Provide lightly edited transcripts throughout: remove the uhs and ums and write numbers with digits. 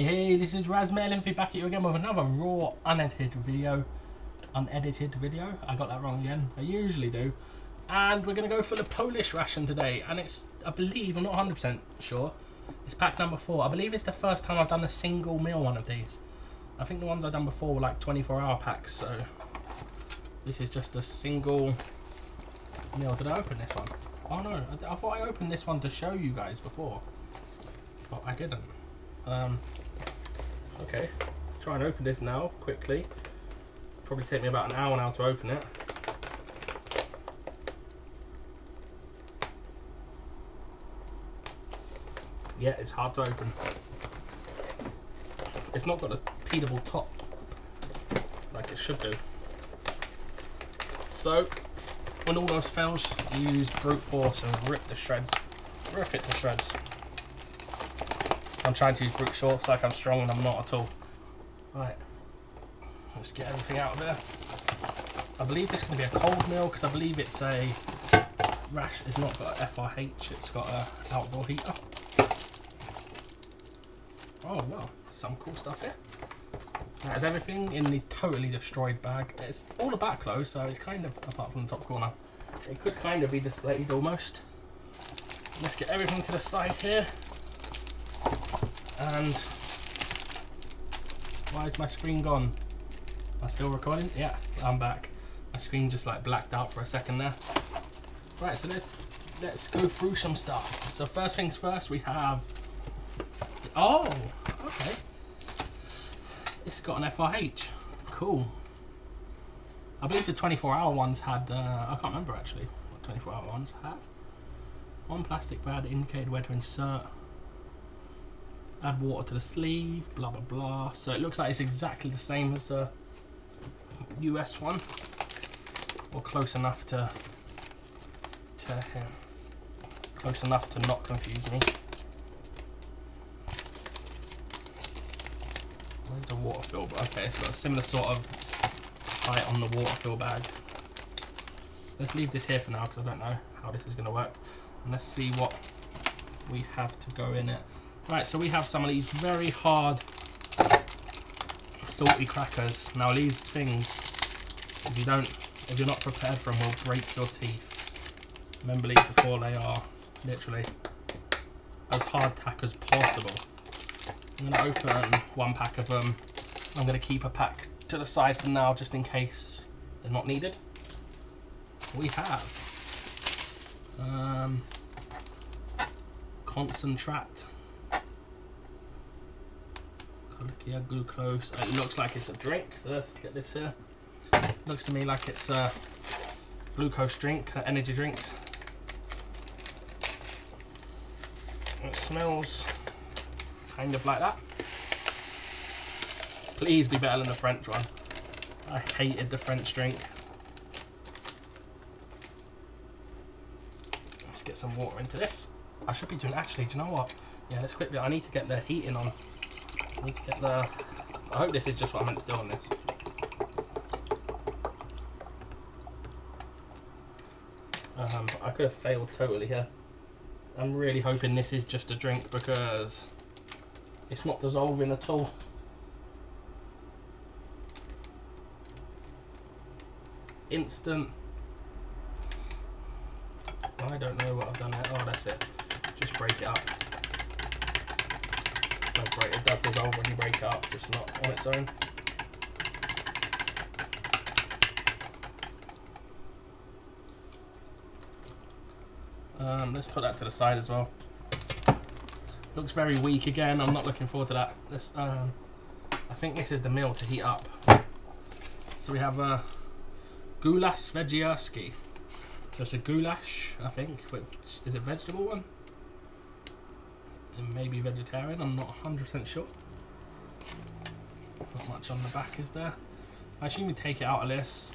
Hey, this is RaS-Metalinfy back at you again with another raw, unedited video. I got that wrong again. I usually do. And we're going to go for the Polish ration today. And it's, I believe, I'm not 100% sure, it's pack number 4. I believe it's the first time I've done a single meal one of these. I think the ones I've done before were like 24-hour packs, so this is just a single meal. Did I open this one? Oh no, I thought I opened this one to show you guys before, but I didn't. Okay, let's try and open this now quickly. Probably take me about an hour now to open it. Yeah, it's hard to open. It's not got a peelable top like it should do. So when all else fails, use brute force and rip it to shreds. I'm trying to use brute force like I'm strong and I'm not at all. Right, let's get everything out of there. I believe this is going to be a cold meal because I believe it's a rash. It's not got a FRH, it's got a outdoor heater. Oh well, some cool stuff here. That is everything in the totally destroyed bag. It's all the back closed, so it's kind of, apart from the top corner, it could kind of be displayed almost. Let's get everything to the side here. And why is my screen gone? Am I still recording? Yeah, I'm back. My screen just like blacked out for a second there. Right, so let's go through some stuff. So first things first, we have, oh, okay. It's got an FRH. Cool. I believe the 24-hour ones had, I can't remember actually what 24-hour ones have. One plastic pad indicated where to insert. Add water to the sleeve, blah blah blah. So it looks like it's exactly the same as the US one, or close enough to not confuse me. Where's the water fill? Okay, it's got a similar sort of height on the water fill bag. Let's leave this here for now because I don't know how this is going to work. And let's see what we have to go in it. Right, so we have some of these very hard, salty crackers. Now these things, if you're not prepared for them, will break your teeth. Remember these before, they are literally as hardtack as possible. I'm going to open one pack of them. I'm going to keep a pack to the side for now, just in case they're not needed. We have concentrate. Glucose. It looks like it's a drink, so let's get this here. Looks to me like it's a glucose drink, an energy drink. It smells kind of like that. Please be better than the French one. I hated the French drink. Let's get some water into this. I should be doing, actually, do you know what? Yeah, let's quickly, I need to get the heating on. I need to get the, I hope this is just what I meant to do on this. I could have failed totally here. I'm really hoping this is just a drink because it's not dissolving at all. Instant. I don't know what I've done here. Oh, that's it. Just break it up. It does dissolve when you break it up, just not on its own. Let's put that to the side as well. Looks very weak again. I'm not looking forward to that. I think this is the meal to heat up. So we have a goulash vegierski. So it's a goulash, I think. Which is a vegetable one? And maybe vegetarian, I'm not 100% sure. Not much on the back, is there? I assume we take it out of this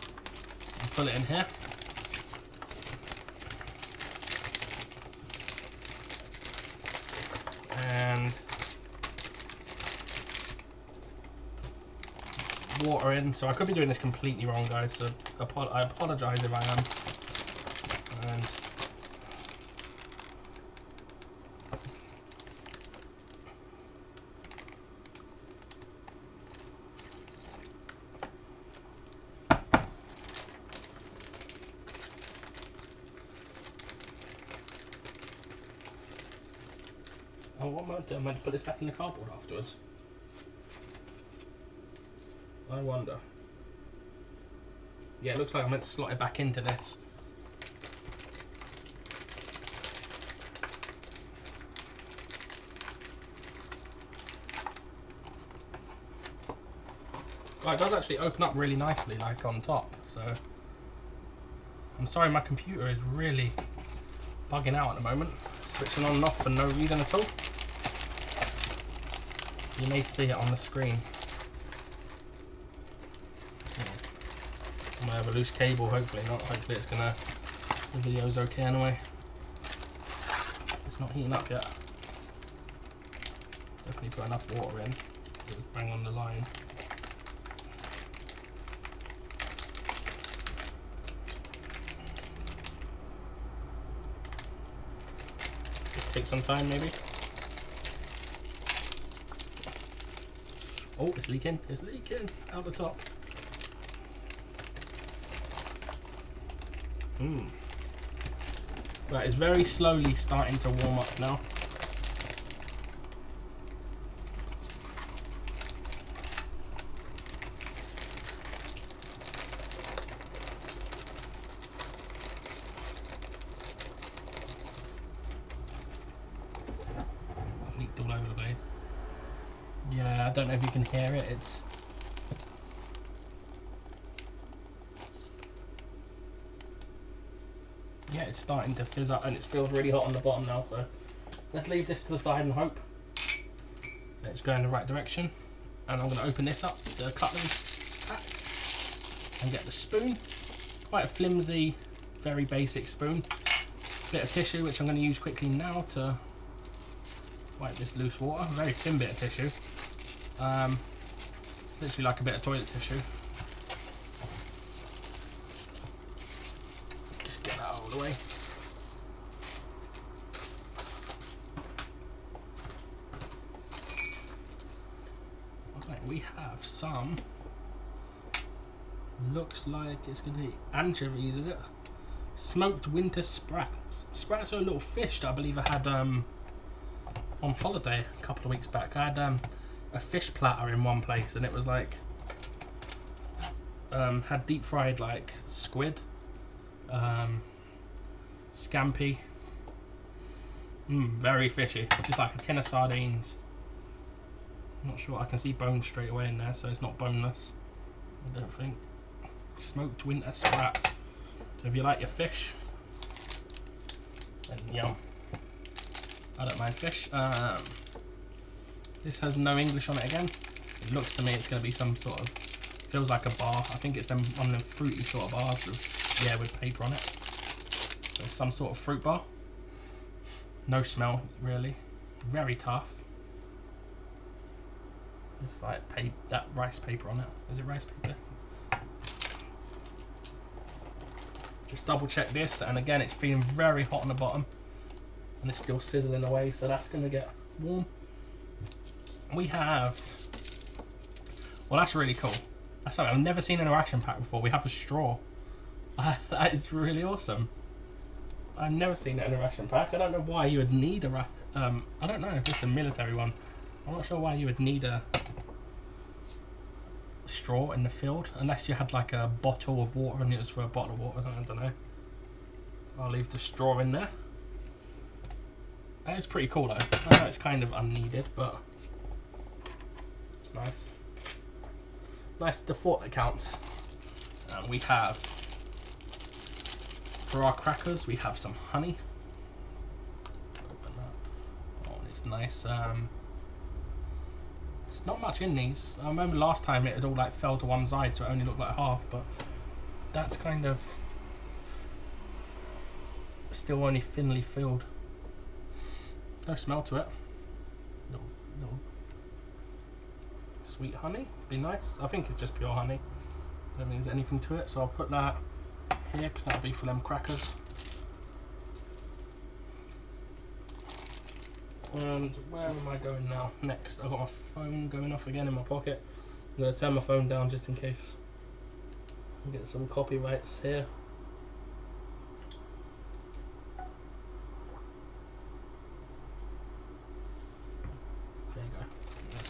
and put it in here. And water in. So I could be doing this completely wrong, guys, so I apologise if I am. And Oh, what am I doing? Am I meant to put this back in the cardboard afterwards? I wonder. Yeah, it looks like I'm meant to slot it back into this. Oh, it does actually open up really nicely, like on top, so... I'm sorry, my computer is really bugging out at the moment. Switching on and off for no reason at all. You may see it on the screen. I might have a loose cable, hopefully not. Hopefully it's gonna... the video's okay anyway. It's not heating up yet. Definitely put enough water in. It'll bang on the line. Take some time maybe. Oh, it's leaking out the top. Right, it's very slowly starting to warm up now. All over the place. Yeah, I don't know if you can hear it. It's yeah, it's starting to fizz up and it feels really hot on the bottom now. So let's leave this to the side and hope it's going the right direction. And I'm going to open this up, the cutlery pack, and get the spoon. Quite a flimsy, very basic spoon. Bit of tissue which I'm going to use quickly now to wipe this loose water. A very thin bit of tissue. Literally like a bit of toilet tissue. Just get that out of the way. Okay, we have some. Looks like it's going to be anchovies, is it? Smoked winter sprats. Sprats are a little fish that I believe I had on holiday a couple of weeks back. I had a fish platter in one place and it was like had deep fried like squid, scampi, very fishy, just like a tin of sardines. I'm not sure, I can see bones straight away in there, so it's not boneless, I don't think. Smoked winter sprats. So if you like your fish, then yum. I don't mind fish. This has no English on it again. It looks to me it's going to be some sort of, feels like a bar. I think it's one of them fruity sort of bars with, yeah, with paper on it. So it's some sort of fruit bar. No smell, really. Very tough. It's like that rice paper on it. Is it rice paper? Just double check this, and again it's feeling very hot on the bottom. And it's still sizzling away, so that's going to get warm. We have, well, that's really cool. That's something I've never seen in a ration pack before. We have a straw. That is really awesome. I've never seen it in a ration pack. I don't know why you would need a I don't know if it's a military one. I'm not sure why you would need a straw in the field, unless you had like a bottle of water and it was for a bottle of water. I don't know. I'll leave the straw in there. That is pretty cool though. I know it's kind of unneeded, but it's nice. Nice, the thought that counts. And we have, for our crackers, we have some honey. Open that. Oh, it's nice. It's not much in these. I remember last time it had all like fell to one side, so it only looked like half, but that's kind of still only thinly filled. No smell to it. No. Sweet honey, be nice. I think it's just pure honey. I don't think there's anything to it, so I'll put that here because that'll be for them crackers. And where am I going now? Next, I've got my phone going off again in my pocket. I'm going to turn my phone down just in case. I'll get some copyrights here.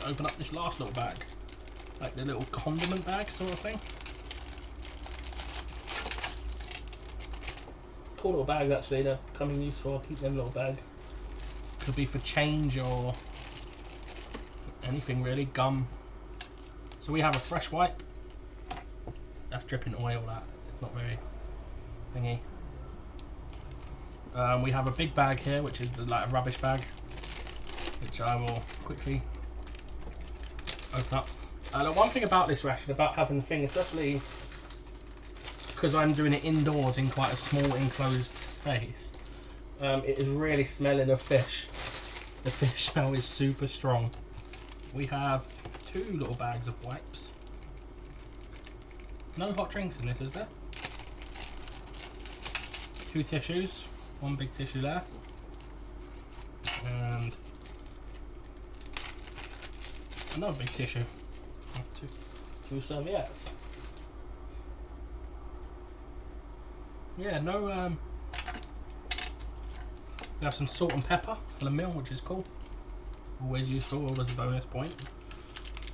let's open up this last little bag. Like the little condiment bag sort of thing. Cool little bag actually, they're coming useful. I'll keep them little bag. Could be for change or anything really, gum. So we have a fresh wipe. That's dripping oil, that. It's not very thingy. We have a big bag here, which is like a rubbish bag, which I will quickly open up. The one thing about this ration, about having the thing, especially because I'm doing it indoors in quite a small enclosed space, it is really smelling of fish. The fish smell is super strong. We have 2 little bags of wipes. No hot drinks in this, is there? 2 tissues, 1 big tissue there, and another big tissue. 2 serviettes. Yeah, no. We have some salt and pepper for the meal, which is cool. Always useful, always a bonus point.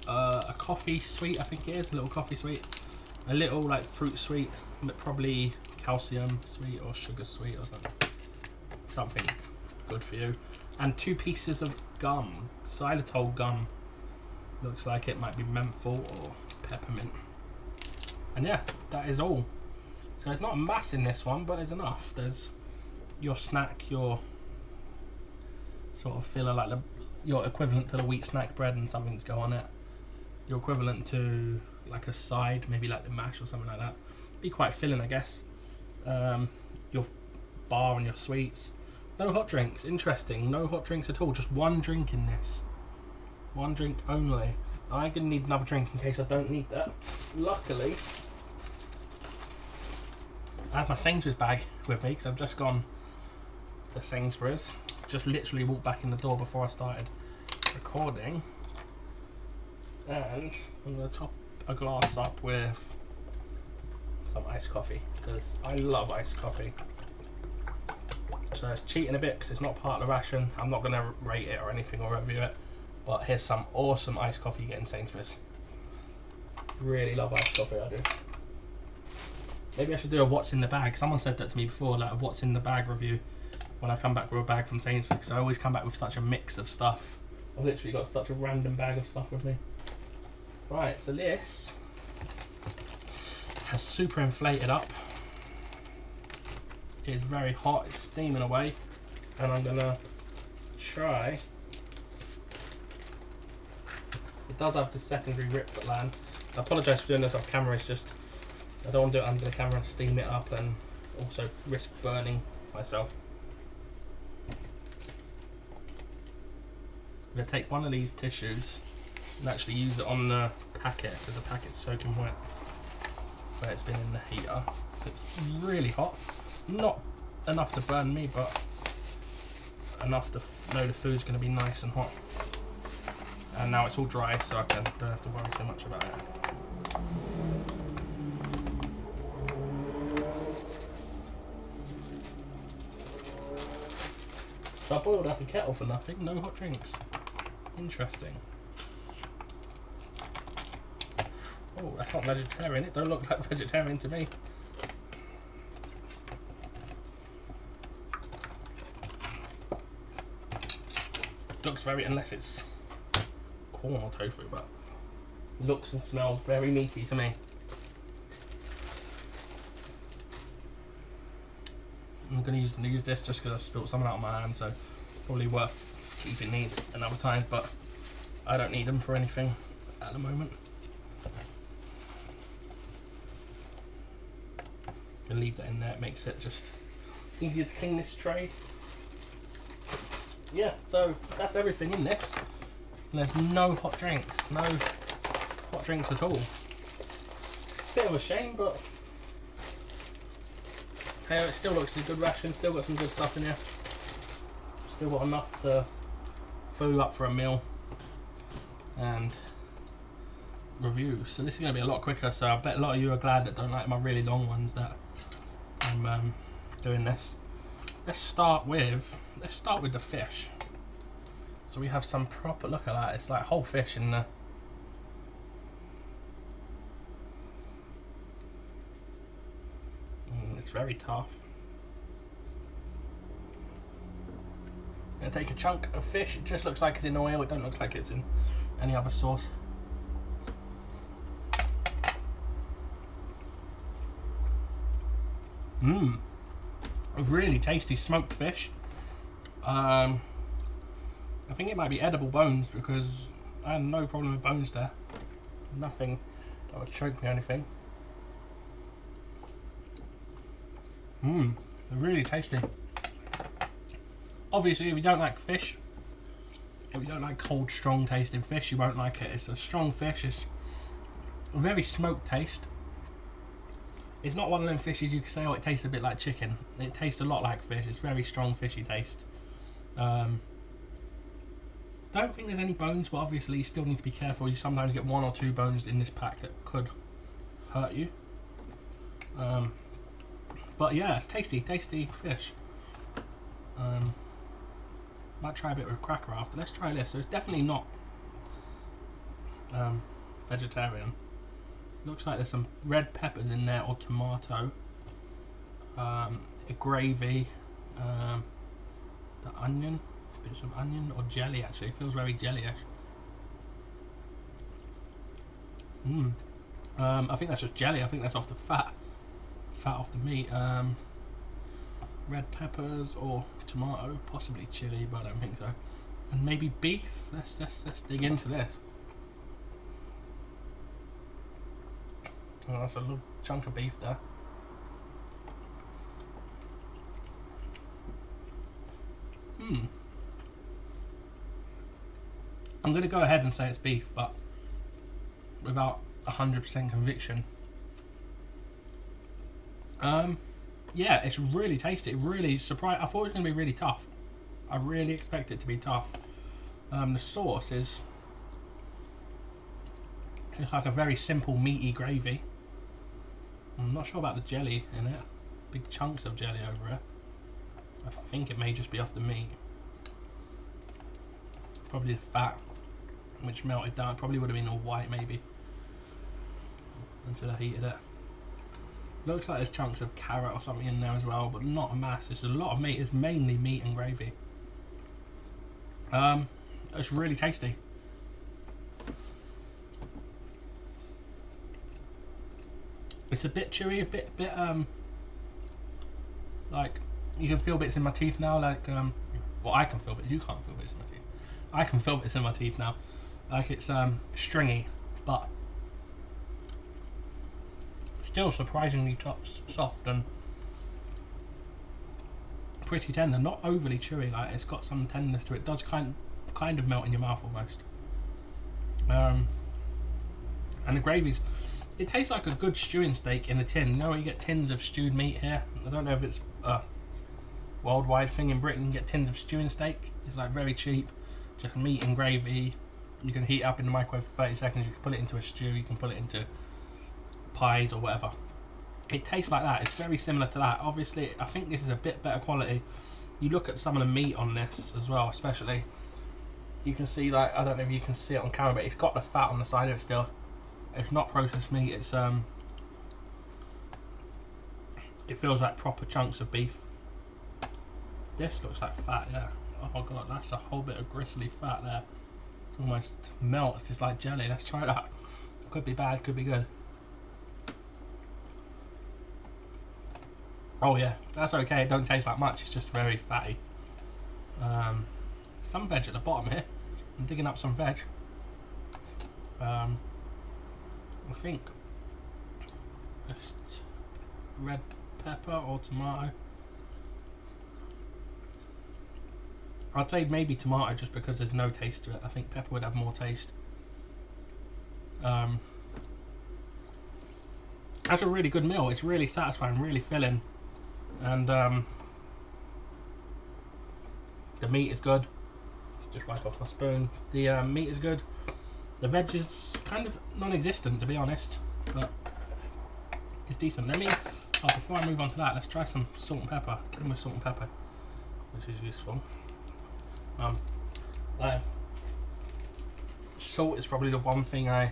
A coffee sweet, I think it is, a little coffee sweet. A little like fruit sweet, but probably calcium sweet or sugar sweet or something. Something good for you. And 2 pieces of gum, xylitol gum. Looks like it might be menthol or peppermint. And yeah, that is all. So it's not a mass in this one, but there's enough. There's your snack, your sort of filler, like your equivalent to the wheat snack bread and something to go on it. Your equivalent to like a side, maybe like the mash or something like that. Be quite filling, I guess. Your bar and your sweets. No hot drinks, interesting. No hot drinks at all, just 1 drink in this. 1 drink only. I'm gonna need another drink in case I don't need that. Luckily, I have my Sainsbury's bag with me because I've just gone to Sainsbury's. Just literally walked back in the door before I started recording. And I'm going to top a glass up with some iced coffee because I love iced coffee. So it's cheating a bit because it's not part of the ration. I'm not going to rate it or anything or review it. But here's some awesome iced coffee you get in Sainsbury's. Really love iced coffee, I do. Maybe I should do a what's in the bag. Someone said that to me before, like a what's in the bag review when I come back with a bag from Sainsbury's, because I always come back with such a mix of stuff. I've literally got such a random bag of stuff with me. Right, so this has super inflated up. It is very hot, it's steaming away, and I'm gonna try. It does have the secondary rip that land. I apologise for doing this off camera, it's just I don't want to do it under the camera, steam it up and also risk burning myself. I'm going to take one of these tissues and actually use it on the packet because the packet's soaking wet where it's been in the heater. It's really hot. Not enough to burn me, but enough to know the food's going to be nice and hot. And now it's all dry, so I don't have to worry so much about it. So I boiled up a kettle for nothing, no hot drinks. Interesting. Oh, that's not vegetarian. It don't look like vegetarian to me. Looks very, unless it's corn or tofu, but looks and smells very meaty to me. I'm going to use this just because I spilled something out of my hand, so probably worth keeping these another time, but I don't need them for anything at the moment. I'm going to leave that in there, it makes it just easier to clean this tray. Yeah, so that's everything in this. And there's no hot drinks, no hot drinks at all. Bit of a shame, but hey, it still looks a good ration, still got some good stuff in here. Still got enough to fill you up for a meal and review. So this is going to be a lot quicker, so I bet a lot of you are glad that don't like my really long ones that I'm doing this. Let's start with the fish. So we have some proper, look at that, it's like whole fish in there. It's very tough. I'm gonna take a chunk of fish. It just looks like it's in oil. It don't look like it's in any other sauce. Mmm. Really tasty smoked fish. I think it might be edible bones because I had no problem with bones there. Nothing that would choke me or anything. Mmm. Really tasty. Obviously, if you don't like fish, if you don't like cold, strong tasting fish, you won't like it. It's a strong fish. It's a very smoked taste. It's not one of them fishes you can say, oh, it tastes a bit like chicken. It tastes a lot like fish. It's very strong fishy taste. Don't think there's any bones, but obviously you still need to be careful. You sometimes get 1 or 2 bones in this pack that could hurt you. But yeah, it's tasty fish. Might try a bit with a cracker after. Let's try this. So it's definitely not vegetarian. Looks like there's some red peppers in there or tomato. A gravy. The onion. Bits of onion or jelly actually. It feels very jellyish. I think that's just jelly. I think that's off the fat. Fat off the meat. Red peppers or tomato, possibly chili, but I don't think so. And maybe beef. Let's dig into this. Oh, that's a little chunk of beef there. I'm going to go ahead and say it's beef, but without 100% conviction. Yeah, it's really tasty. Really surprised. I thought it was going to be really tough. I really expect it to be tough. The sauce is it's like a very simple meaty gravy. I'm not sure about the jelly in it. Big chunks of jelly over it. I think it may just be off the meat. Probably the fat, which melted down. Probably would have been all white maybe until I heated it. Looks like there's chunks of carrot or something in there as well, but not a mass. It's a lot of meat. It's mainly meat and gravy. It's really tasty. It's a bit chewy, a bit like you can feel bits in my teeth now. Like well, I can feel bits. You can't feel bits in my teeth. I can feel bits in my teeth now. Like it's stringy, but still surprisingly soft and pretty tender. Not overly chewy. Like it's got some tenderness to it. It does kind of melt in your mouth almost. And the gravy's. It tastes like a good stewing steak in a tin. You know where you get tins of stewed meat here? I don't know if it's a worldwide thing in Britain. You get tins of stewing steak. It's like very cheap. Just meat and gravy. You can heat up in the microwave for 30 seconds. You can put it into a stew. You can put it into pies or whatever. It tastes like that. It's very similar to that. Obviously, I think this is a bit better quality. You look at some of the meat on this as well, especially. You can see, like, I don't know if you can see it on camera, but it's got the fat on the side of it still. It's not processed meat. It's it feels like proper chunks of beef. This looks like fat, yeah. Oh god, that's a whole bit of gristly fat there. It's almost melts, just like jelly. Let's try that. Could be bad, could be good. Oh yeah, that's okay. It don't taste like much. It's just very fatty. Some veg at the bottom here. I'm digging up some veg. I think just red pepper or tomato. I'd say maybe tomato just because there's no taste to it. I think pepper would have more taste. That's a really good meal. It's really satisfying, really filling, and the meat is good. Just wipe off my spoon. The meat is good. The veg is kind of non-existent, to be honest, but it's decent. Let me, before I move on to that, let's try some salt and pepper. Get in with salt and pepper, which is useful. Salt is probably the one thing I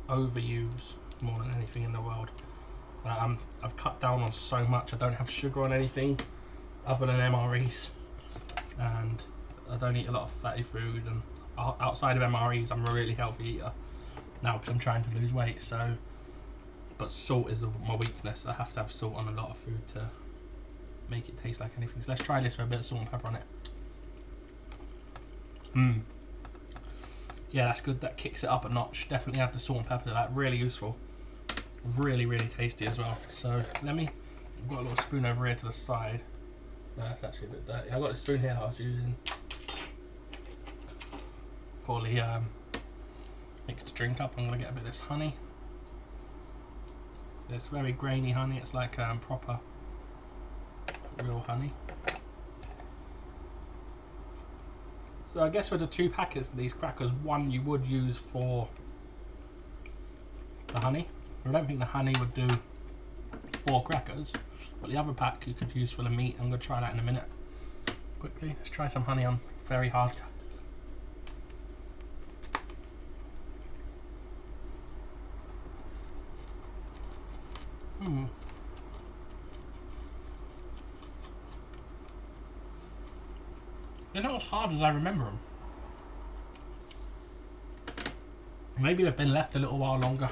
overuse more than anything in the world. I've cut down on so much. I don't have sugar on anything other than MREs, and I don't eat a lot of fatty food. And outside of MREs, I'm a really healthy eater now because I'm trying to lose weight. So, but salt is my weakness. I have to have salt on a lot of food to make it taste like anything. So let's try this with a bit of salt and pepper on it. Yeah, that's good. That kicks it up a notch. Definitely add the salt and pepper to that. Really useful. Really, really tasty as well. So I've got a little spoon over here to the side. That's actually a bit dirty. I've got the spoon here that I was using for the mix the drink up. I'm going to get a bit of this honey. It's very grainy honey. It's like proper real honey. So I guess with the 2 packets of these crackers, one you would use for the honey. I don't think the honey would do 4 crackers, but the other pack you could use for the meat. I'm going to try that in a minute. Quickly, let's try some honey on very hard. They're not as hard as I remember them. Maybe they've been left a little while longer.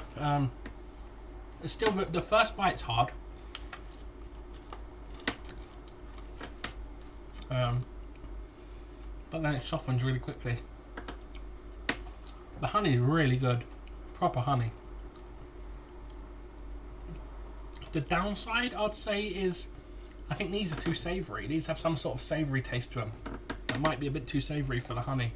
It's still the first bite's hard. But then it softens really quickly. The honey is really good. Proper honey. The downside, I'd say, is I think these are too savoury. These have some sort of savoury taste to them. It might be a bit too savoury for the honey.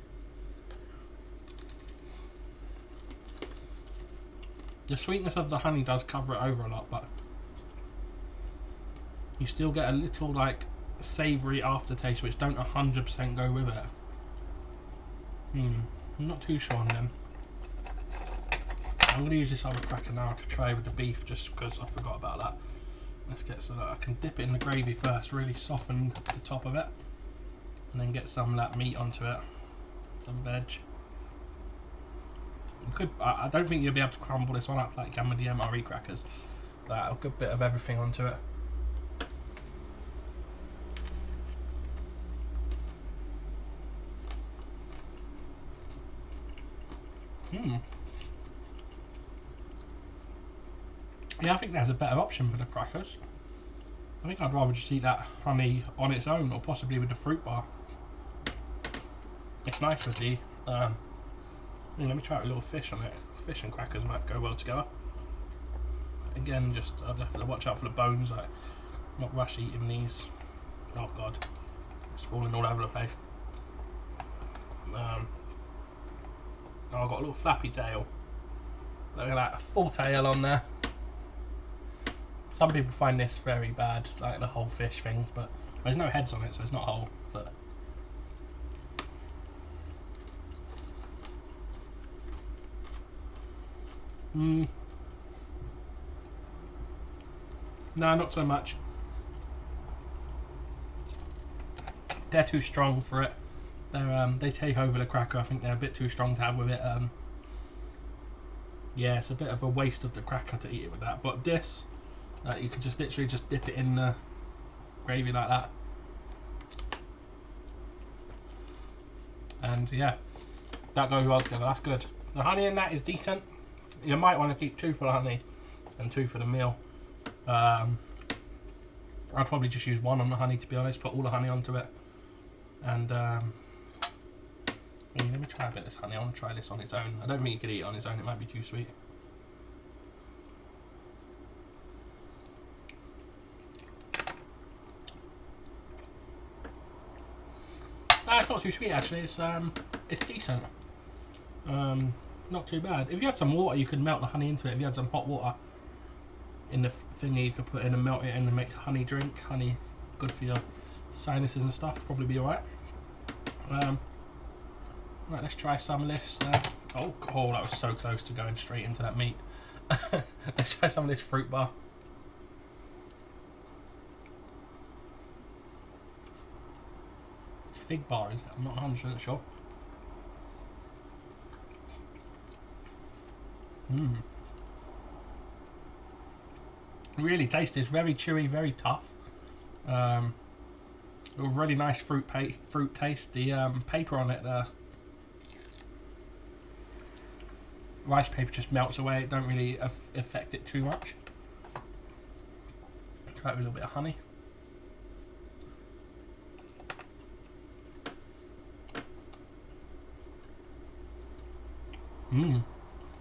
The sweetness of the honey does cover it over a lot, but you still get a little like savoury aftertaste which don't 100% go with it. I'm not too sure on them. I'm going to use this other cracker now to try with the beef just because I forgot about that. Let's get so that I can dip it in the gravy first, really soften the top of it, and then get some of that meat onto it, some veg. I don't think you'll be able to crumble this one up like you can with the MRE crackers. A good bit of everything onto it. Yeah, I think there's a better option for the crackers. I think I'd rather just eat that honey on its own, or possibly with the fruit bar. It's nice with the let me try a little fish on it. Fish and crackers might go well together. Again, just I'd have to watch out for the bones. Like, not rush eating these. Oh god, it's falling all over the place. Oh, I've got a little flappy tail. Look at that, a full tail on there. Some people find this very bad, like the whole fish things, but there's no heads on it, so it's not whole. But no, not so much. They're too strong for it. They take over the cracker. I think they're a bit too strong to have with it. Yeah, it's a bit of a waste of the cracker to eat it with that. But this, you could just literally just dip it in the gravy like that. And yeah, that goes well together. That's good. The honey in that is decent. You might want to keep 2 for the honey and 2 for the meal. I'd probably just use 1 on the honey, to be honest. Put all the honey onto it. And let me try a bit of this honey. I want to try this on its own. I don't think you could eat it on its own. It might be too sweet. It's not too sweet actually. It's decent. Not too bad. If you had some water, you could melt the honey into it. If you had some hot water in the thingy, you could put in and melt it in and make a honey drink. Honey, good for your sinuses and stuff. Probably be alright. Right, let's try some of this. Oh, that was so close to going straight into that meat. Let's try some of this fruit bar. Fig bar, is it? I'm not 100% sure. Really tasty. It's very chewy, very tough. A really nice fruit taste. The paper on it, the rice paper, just melts away. It don't really affect it too much. Try it with a little bit of honey.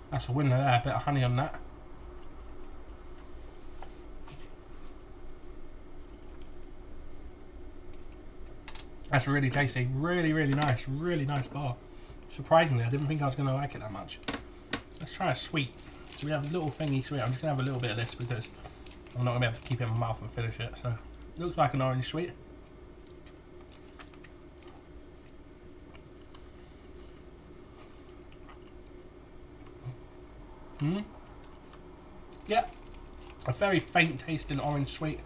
That's a winner there. A bit of honey on that. That's really tasty. Really, really nice. Really nice bar. Surprisingly, I didn't think I was going to like it that much. Let's try a sweet. So we have a little thingy sweet. I'm just going to have a little bit of this because I'm not going to be able to keep it in my mouth and finish it. So it looks like an orange sweet. Yeah, a very faint tasting orange sweet.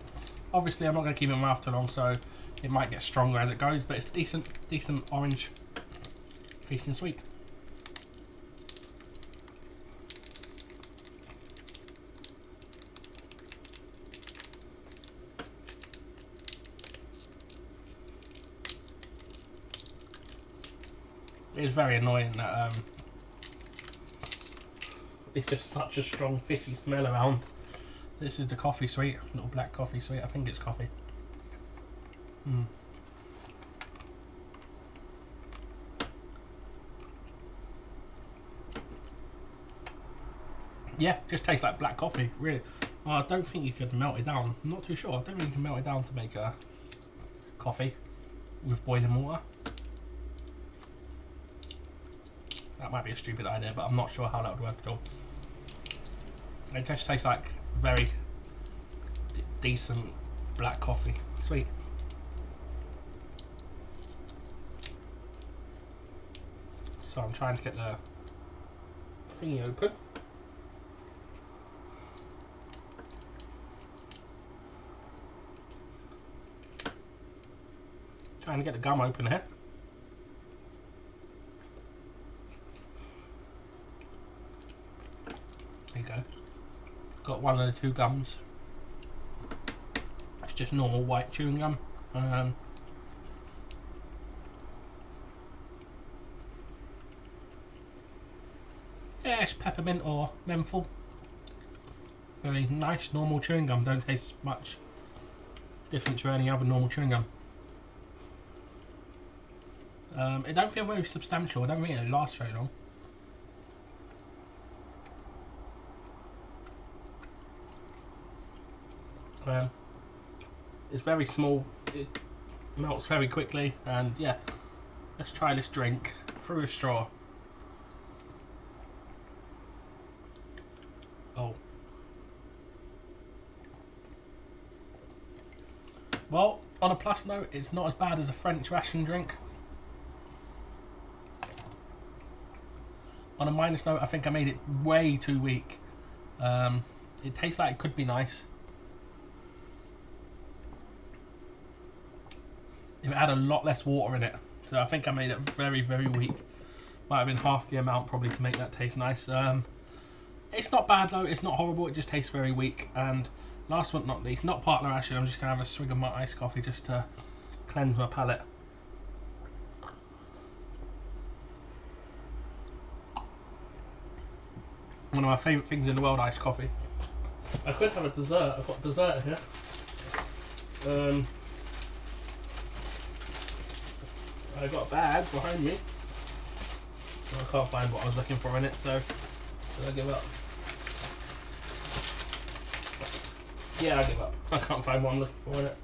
Obviously, I'm not going to keep it in my mouth too long, so it might get stronger as it goes. But it's decent orange tasting sweet. It's very annoying that it's just such a strong fishy smell around. This is the coffee sweet, little black coffee sweet. I think it's coffee. Yeah, just tastes like black coffee. Really, I don't think you could melt it down. I'm not too sure. I don't think you can melt it down to make a coffee with boiling water. That might be a stupid idea, but I'm not sure how that would work at all. It just tastes like very decent black coffee. Sweet. So I'm trying to get the thingy open. Trying to get the gum open here. There you go. Got one of the two gums. It's just normal white chewing gum. Yeah, it's peppermint or menthol. Very nice normal chewing gum. Don't taste much different to any other normal chewing gum. It don't feel very substantial. I don't think it lasts very long. It's very small. It melts very quickly, and yeah, let's try this drink through a straw. Oh. Well, on a plus note, it's not as bad as a French ration drink. On a minus note, I think I made it way too weak. It tastes like it could be nice if it had a lot less water in it. So I think I made it very, very weak. Might have been half the amount probably to make that taste nice. It's not bad though, it's not horrible, it just tastes very weak. And last but not least, not partner actually, I'm just going to have a swig of my iced coffee just to cleanse my palate. One of my favourite things in the world, iced coffee. I could have a dessert, I've got dessert here. I got a bag behind me. I can't find what I was looking for in it, so did I give up? Yeah, I give up. I can't find what I'm looking for in it.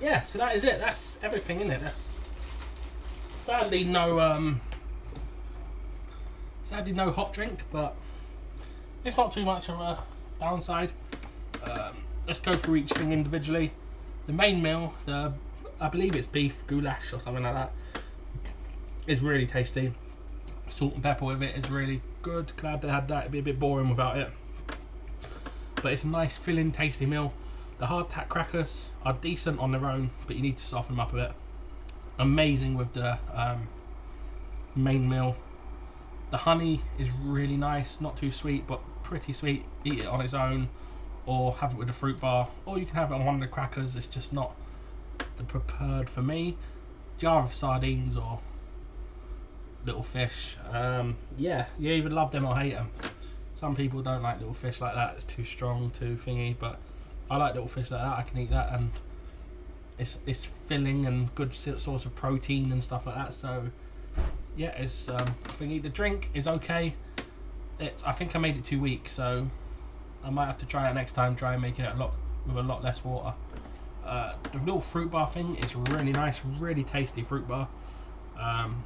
Yeah, so that is it. That's everything in it. That's sadly no hot drink, but it's not too much of a downside. Let's go through each thing individually. The main meal, I believe it's beef goulash or something like that, is really tasty. Salt and pepper with it is really good. Glad they had that. It'd be a bit boring without it. But it's a nice filling, tasty meal. The hardtack crackers are decent on their own, but you need to soften them up a bit. Amazing with the main meal. The honey is really nice, not too sweet, but pretty sweet. Eat it on its own, or have it with a fruit bar, or you can have it on one of the crackers. It's just not the preferred for me. Jar of sardines or little fish. Yeah, you either love them or hate them. Some people don't like little fish like that. It's too strong, too thingy. But I like little fish like that. I can eat that, and it's filling and good source of protein and stuff like that. So yeah, it's thingy. The drink is okay. I think I made it too weak, so I might have to try it next time. Try making it with a lot less water. The little fruit bar thing is really nice, really tasty fruit bar.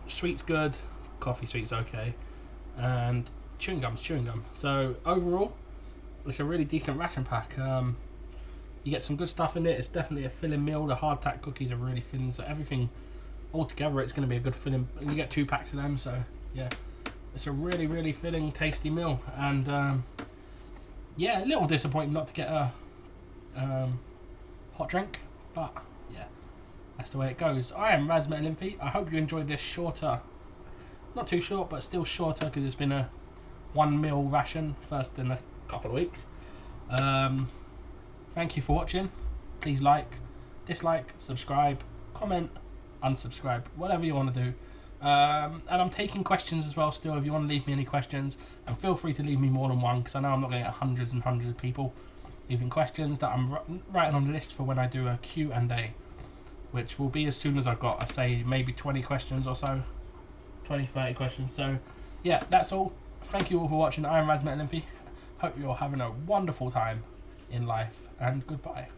Sweet's good, coffee sweet's okay, and chewing gum. So overall, it's a really decent ration pack. You get some good stuff in it. It's definitely a filling meal. The hardtack cookies are really filling, so everything altogether, it's going to be a good filling. You get 2 packs of them, so yeah, it's a really, really filling, tasty meal. And yeah, a little disappointing not to get a hot drink, but yeah, that's the way it goes. I am RaS-Metalinfy. I hope you enjoyed this shorter, not too short, but still shorter, because it's been a 1 meal ration, first in a couple of weeks. Thank you for watching. Please like, dislike, subscribe, comment, unsubscribe, whatever you want to do. And I'm taking questions as well still, if you want to leave me any questions, and feel free to leave me more than one, because I know I'm not going to get hundreds and hundreds of people leaving questions that I'm writing on the list for when I do a Q&A, which will be as soon as I've got, I say, maybe 20 questions or so, 20-30 questions. So yeah, that's all. Thank you all for watching. I am RaS-Metalinfy. Hope you're having a wonderful time in life, and goodbye.